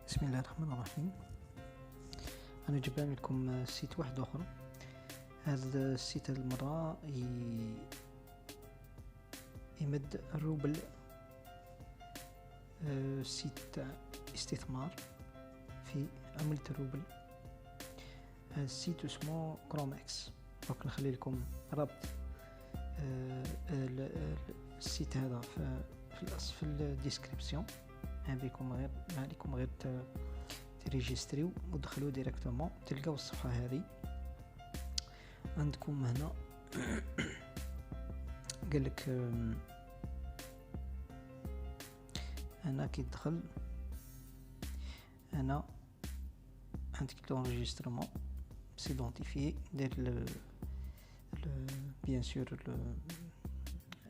بسم الله الرحمن الرحيم. انا جبت لكم سيت واحد اخر. هذا السيت المرة يمد الروبل، سيت تاع استثمار في عملة الروبل. هذا السيت اسمه كروماكس. دونك نخلي لكم رابط السيت هذا في الديسكريبسيون. ما عليكم غير تريجستريو ودخلوا ديريكتومون تلقاو الصفحة هذه عندكم هنا. قالك هنا كي تدخل هنا عندك لونجسترمون سيدونتيفي، دير بيان سور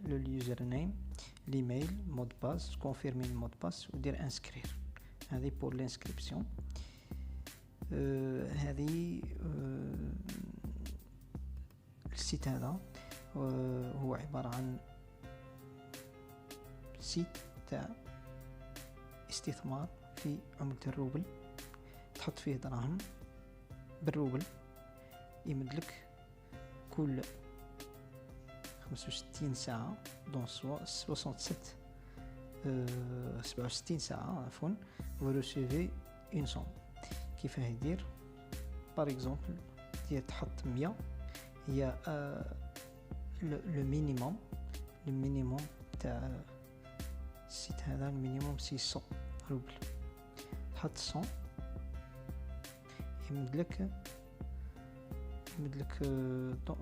لو يوزر نيم، ليميل، مود باس، كونفيرمي المود باس ودير انسكرير. هذه بور لانسكريبسيون. هذه السيت هذا هو عبارة عن سيت تاع استثمار في عملة الروبل. تحط فيه دراهم بالروبل، يمدلك كل 65 ساعة دون 67 ساعة عفوا vous recevez une somme. كيف يدير؟ par exemple تحط 100 هي le minimum تاع السيت هذا. المينيموم 600 روبل. تحط 100 يمدلك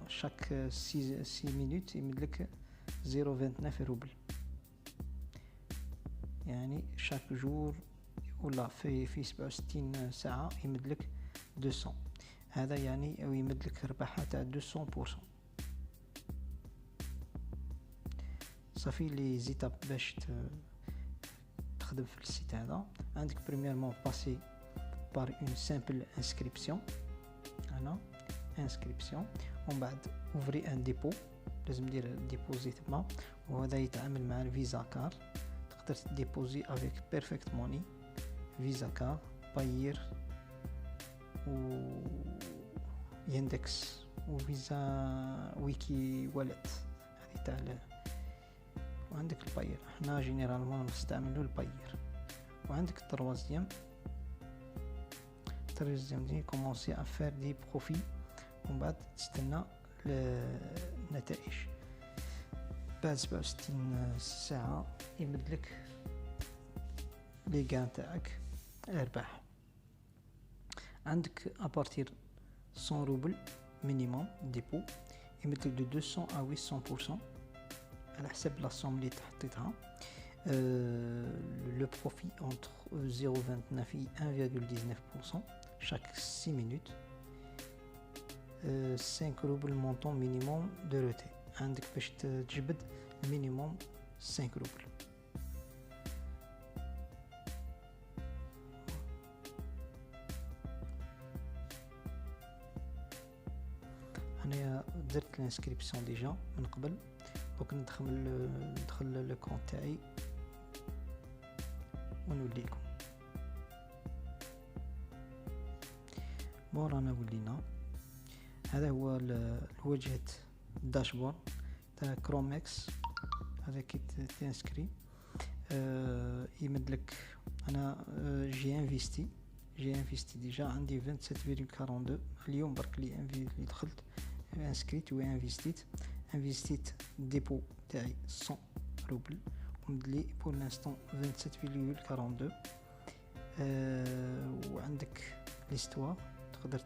شاك 6 مينوت يمدلك 0.29 روبل. يعني شاك جور ولا في 67 ساعة يمدلك 200. هذا يعني يمدلك ربحة تاع 200%. صافي لي زيتاب باش تخدم في السيت هذا. عندك بريميرمون باسي بار اون سامبل انسكريبسيون. هنا انسكريبسيون ومن بعد اوفري ان ديبو، لازم دير ديبوزي تما، وهذا يتعامل مع الفيزا كار. تقدر تديبوزي افيك بيرفكت موني، فيزا كار، باير و يندكس وفيزا ويكي والت. هذه تاع وعندك الباير. حنا جينيرالمون نستعملو الباير. وعندك التروازيام دي كومونسي افير دي بروفي، ومن بعد تستنى النتائج. بعد 67 ساعة يمدلك لي غان تاعك الارباح. عندك ابارتير 100 روبل مينيموم ديبو يمدلك دو 200 à 800% على حسب لا سوم اللي تحطيتها. لو بروفي entre 0.29 et 1.19% chaque 6 minutes. 5 روبل مونطون مينيموم دو روتي. عندك باش تجبد مينيموم 5 روبل. انا درت الانسكريبسيون ديجا من قبل. دونك ندخل لو كونت تاعي ونوليكم. رانا ولينا. هذا هو الواجهة الداشبورد تاع كروماكس. هذا كي تنسكري يمدلك. انا جي انفيستي ديجا عندي 27.42 اليوم برك اللي دخلت انسكريت و انفيستيت ديبو تاعي 100 روبل ومدلي بور لانستون 27.42. وعندك ليستوار تقدر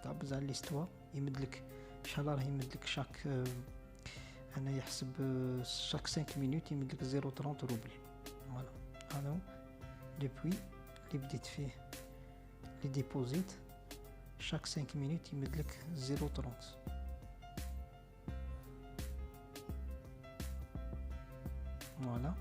تعبز على ليستوار. يمدلك شهر يمدلك شاك انا يحسب شاك 5 مينوت يمدلك 0.30 روبل. فوالا هذا دوبوي اللي بديت فيه لي ديبوزيت شاك 5 مينوت يمدلك 0.30. فوالا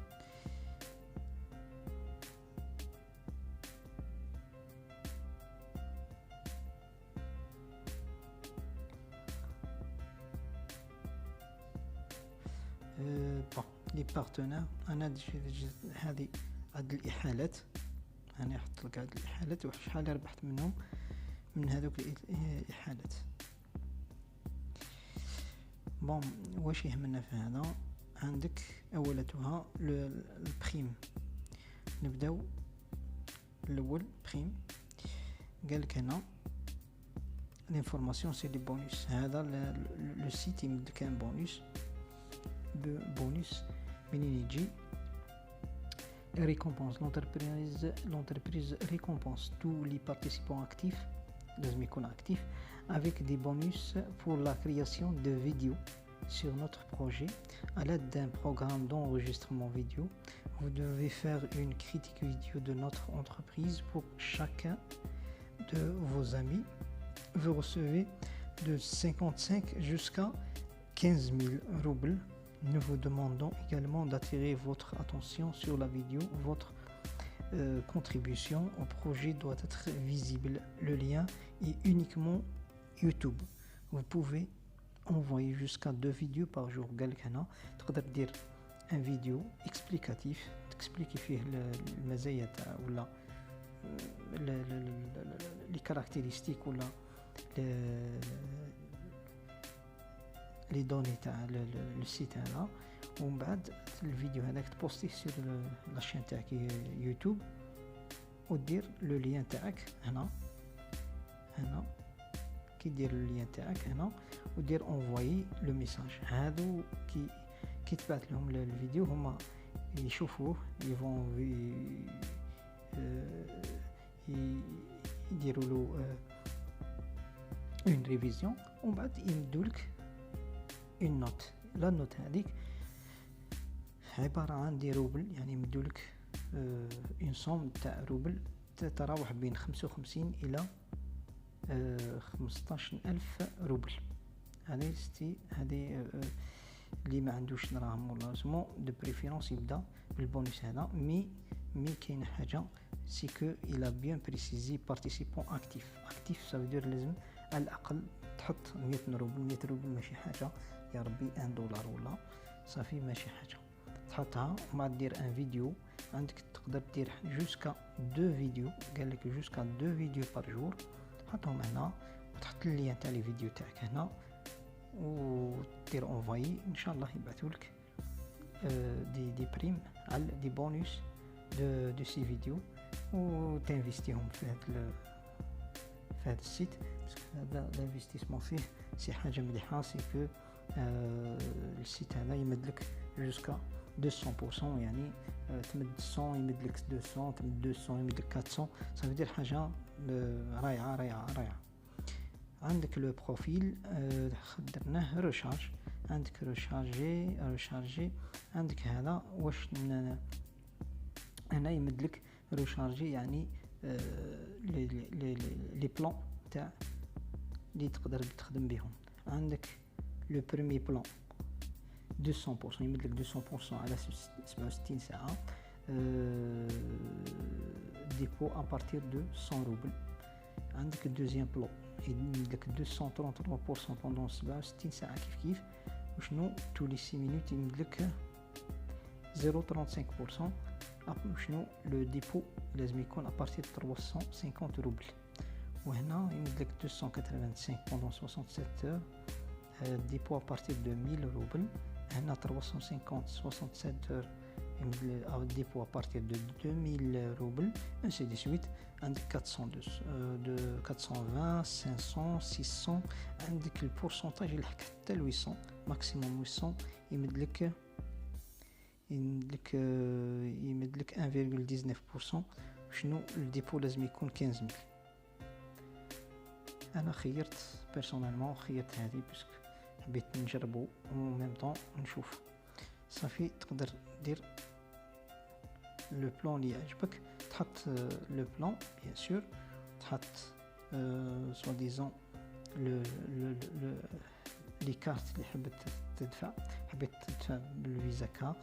لي بارتنير. انا هذه عند الاحالات انا نحط لك هاد الاحالات وشحال ربحت منهم من هذوك الاحالات. بون واش يهمنا في هذا؟ عندك اولتها البريم. نبداو الاول بريم. قالك هنا l'information c'est des bonus. هذا le site يمدك un bonus منين يجي récompense. l'entreprise récompense tous les participants actifs, لازم يكون actif, avec des bonus pour la création de vidéos sur notre projet à l'aide d'un programme d'enregistrement vidéo. Vous devez faire une critique vidéo de notre entreprise pour chacun de vos amis. Vous recevez de 55 jusqu'à 15 000 roubles. Nous vous demandons également d'attirer votre attention sur la vidéo. Votre contribution au projet doit être visible. Le lien est uniquement YouTube. Vous pouvez envoyer jusqu'à 2 vidéos par jour. قالك هنا تقدر دير un vidéo explicatif تكسبليكي فيه المزايا تاع ولا لي كاركتيرستيك ولا لي دوني تاع السيت هذا، ومن بعد الفيديو هذاك تبوستيه سور لاشين تاعك يوتيوب ودير لو لين تاعك هنا كي دير لو لين تاعك هنا ودير انفويي لو ميساج. هادو كي تبعت لهم الفيديو هما يشوفوه يفون يديروا له اون ريفيزيون ومن بعد يمدولك اون نوت. لا نوت هذيك عبارة عن دي روبل، يعني يمدولك اون صوم تاع روبل تتراوح بين 55 الى 15,000 روبل. هذه اللي ما عندوش دراهم ولا سمو دو بريفيرونس يبدا بالبونus هذا. مي كاين حاجه سي كو الى بيان بريسيزي بارتيسيبون اكتيف سا فيدير لازم على الاقل تحط 100 روبل. 100 روبل ماشي حاجه يا ربي، $1 ولا صافي ماشي حاجه تحطها. وما دير ان فيديو عندك تقدر دير جوسكا 2 فيديو. قال لك جوسكا 2 فيديو بار جور، تحطهم هنا وتحط اللين تاع لي فيديو تاعك هنا ودير انفاي ان شاء الله يبعثولك دي بريم على دي بونus دو سي فيديو وتنفيستيهم في هذا السيت. هذا الانفستيسمون فيه سي حاجه مليحه، سي كو السيت هذا يمدلك جوسكا 200%، يعني تمد 100 يمدلك 200، تمد 200 يمدلك 400. صافي دير حاجه رايعه. عندك لو بروفيل درناه ريشارج. عندك ريشارجي عندك هذا واش انا يمدلك ريشارجي، يعني لي بلان تاع اللي تقدر تخدم بهم. عندك لو بريمي بلان 200% يمدلك 200% على 67 ساعه ديبو ابارتير دو 100 روبل. عندك الدوزيام بلان يمدلك 233% بوندون 67 ساعه كيف وشنو تولي 6 مينوت يمدلك 0.35%. وشنو لو ديبو لازم يكون ابارتير 350 روبل. وهنا يمدلك 285 بوندون 67 ديبو ابارتير دو 1000 روبل. هنا 350 67 يمدلك ديبو ابارتير دو 2000 روبل انسي دي سويت. عندك 420 500 600. عندك البورسونتاج اللي حتى 800 ماكسيموم 800 يمدلك 1.19%. شنو الديبو لازم يكون 15,000. انا خيرت بيرسونيلمون خيرت هذه باسكو حبيت نجربو وميم طون نشوف. صافي تقدر دير لو بلان اللي يعجبك، تحط لو بلان بيان سور، تحط سوا ديزون لي كارت اللي حبيت تدفع بالفيزا كارت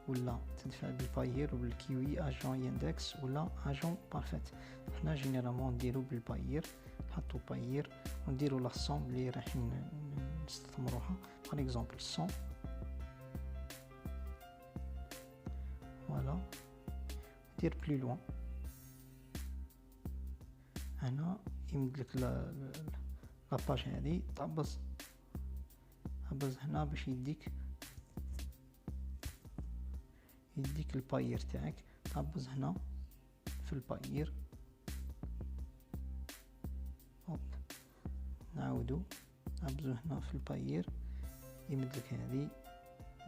ولا تدفع بالباير ولا الكيوي اجون ياندكس ولا اجون بارفيت. حنا جينيرالمون نديرو بالباير، نحطو باير ونديرو لا صوم اللي رايحين نستثمروها. بار اكزومبل 100 فوالا. دير بلو لوان هنا يمدلك لاباج هذه تعبز هنا باش يديك الباير تاعك. تعبز هنا في الباير، هوب نعاودو نعبزو هنا في الباير، يمدلك هذه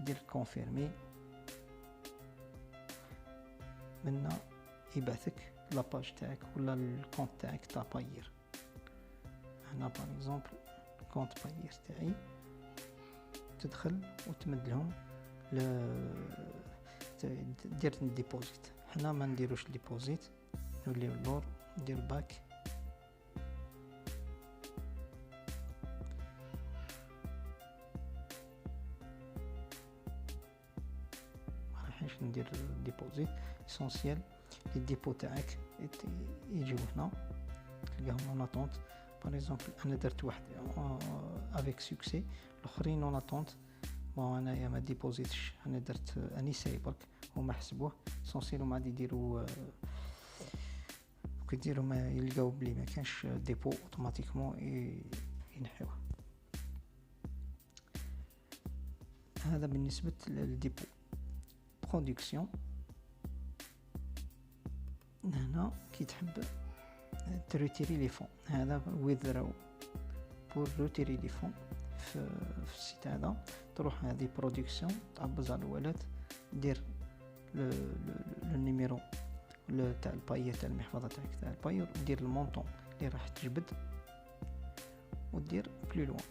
دير كونفيرمي، منا يبعثك لاباج تاعك ولا الكونت تاعك تاع باير. هنا باغ اكزومبل كونت باير تاعي، تدخل وتمدلهم دير ديبوزيت. حنا ما نديروش ديبوزيت، نوليو اللور ندير باك، رايحش ندير ديبوزيت. اسونسيال لي ديبو تاعك يجيو هنا تلقاهم اون اتونت. باغ اكزومبل انا درت واحد افيك سوكسي، الاخرين اون اتونت. بون انايا ما ديبوزيتش، انا درت اني سايبك هما حسبوه. اسونسيال هما غادي يديروا كيديروا ما يلقاو بلي ما كانش ديبو اوتوماتيكمون ينحيوه. هذا بالنسبه للديبو. برودكسيون هنا كي تحب تروتيري لي فون، هذا ويذرو بور روتيري لي فون في السيت هذا. تروح هذه برودكسيون، تعبز على الولد، دير لو نيميرو تاع الباير تاع المحفظه تاعك تاع الباير، دير المونطون اللي راح تجبد ودير بلو لوان،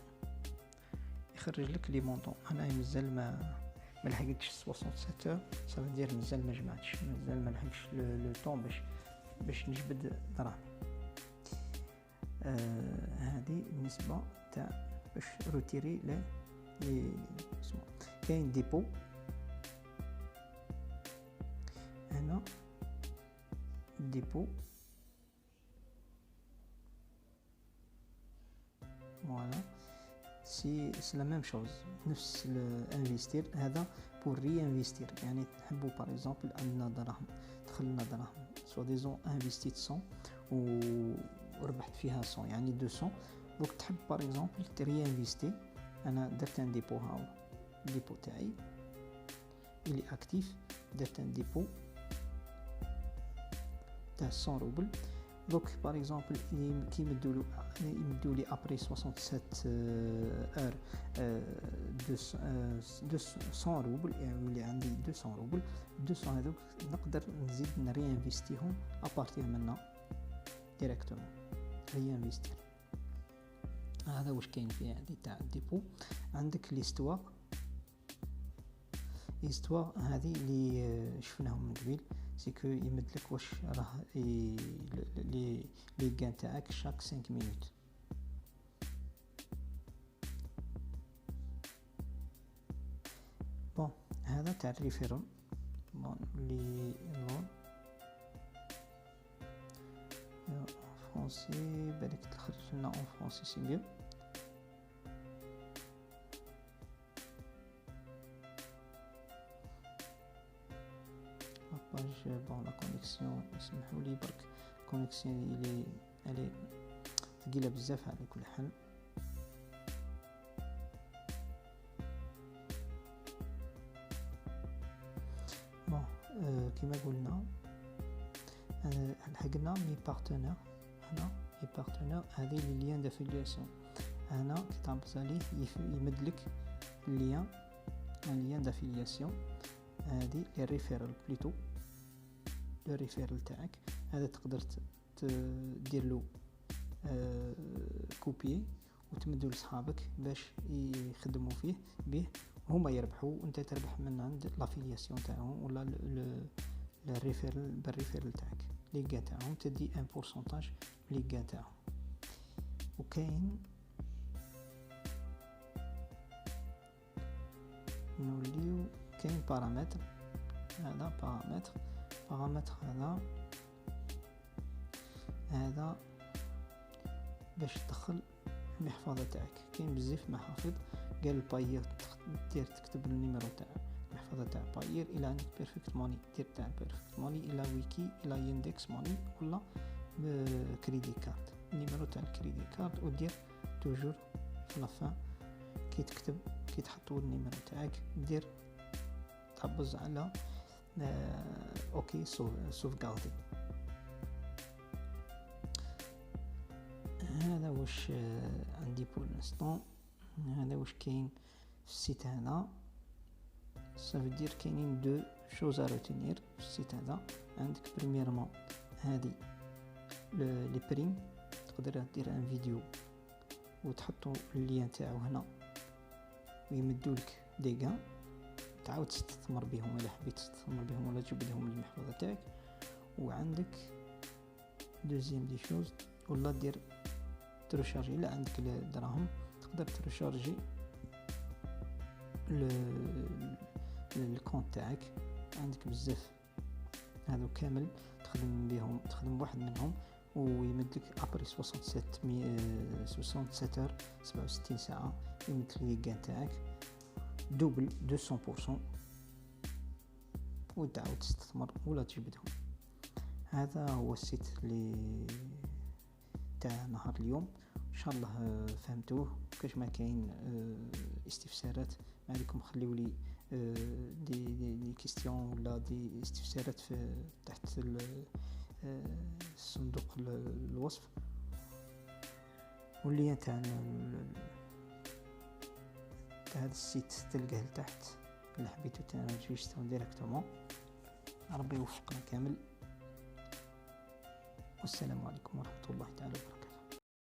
يخرج لك لي مونطون. انا مازال ما لحقتش 67 صافي دير، مازال ما جمعتش، مازال ما لحقتش لو طون باش نجبد دراهم. هذه بالنسبه تاع باش روتيري لي اسمه. كاين ديبو هنا، ديبو فوالا سي لا ميم شوز، نفس الانفيستير. هذا بور ري انفيستير، يعني نحبوا باغ اكزومبل عندنا دراهم، دخلنا دراهم سوا ديزون انفيستيت 100 وربحت فيها 100 يعني 200. دوك تحب باغ اكزومبل تري انفيستي. انا درت ان ديبو، هاو ديبو تاعي اللي اكتيف، درت ان ديبو تاع 100 روبل. دوك باغ اكزومبل كي يمدوا لي ابري 67 اور 200 روبل، يعني عندي 200 روبل. 200 هذوك نقدر نزيد نري انفيستيهم ابارتير منا ديريكتومون ري انفيستير. هذا واش كاين في هذه تاع الديبو. عندك ليستوار هذه اللي شفناهم من قبل، سيكو يمدلك واش راه لي كان تاعك شاك 5 مينوت. بون هذا تاع الريفيرال. بون لي لون فرونسي بالك تخرج لنا اون فرونسي سي ميو. بون لا كونيكسيون اسمحوا لي برك، كونيكسيون اللي ثقيله بزاف على كل حال. بون كما قلنا لحقنا مي بارتنير. هنا مي بارتنير هذه لي ليان دافيلياسيون. هنا كي تعبز عليه يمدلك ليان دافيلياسيون. هذه لي ريفيرال بليتو لو ريفيرال تاعك. هذا تقدر دير له كوبي وتمدو لصحابك باش يخدموا فيه به، هما يربحوا وانت تربح من عند لافيلياسيون تاعهم ولا الريفيرال بالريفيرال تاعك. لي كا تاعهم تدي ان بورسونتاج لي كا تاعهم. وكاين نوليو كاين بارامتر. هذا بارامتر هذا باش تدخل المحفظه تاعك. كاين بزاف محافظ قال الباير دير تكتب النيميرو تاع المحفظه تاع باير. الى عندك بيرفكت ماني دير تاع بيرفكت ماني، الى ويكي، الى يندكس ماني، ولا بكريدي كارد، النيميرو تاع الكريدي كارد، ودير توجور في لافان كي تكتب كي تحطو النيميرو تاعك دير تحبز على اوكي سوفغاردي. هذا واش عندي بور لانستون، هذا واش كاين في السيت هذا. صافي دير كاينين دو شوز روتينير في السيت هذا. عندك بريميرمون هذه لي بريم، تقدر دير ان فيديو وتحطوا اللين تاعو هنا ويمدولك دي غان، تعاود تستثمر بهم الا حبيت تستثمر بهم ولا تجبد لهم المحفظه تاعك. وعندك دوزيام دي شوز ولا دير تروشارجي، الا عندك الدراهم تقدر تروشارجي الكونت تاعك. عندك بزاف هذو كامل تخدم بهم، تخدم واحد منهم ويمدلك ابري 67 ساعه يمدلك الكان تاعك دوبل 200% وتعاود تستثمر ولا تجبدهم. هذا هو السيت اللي تاع نهار اليوم، ان شاء الله فهمتوه. كاش ما كاين استفسارات ما عليكم خليوا لي دي كيستيون ولا دي استفسارات في تحت صندوق الوصف، واللي تاع هذا السيت تلقاه لتحت اللي حبيتو تنرجيسترو ديريكتومون. ربي يوفقنا كامل، والسلام عليكم ورحمة الله تعالى وبركاته.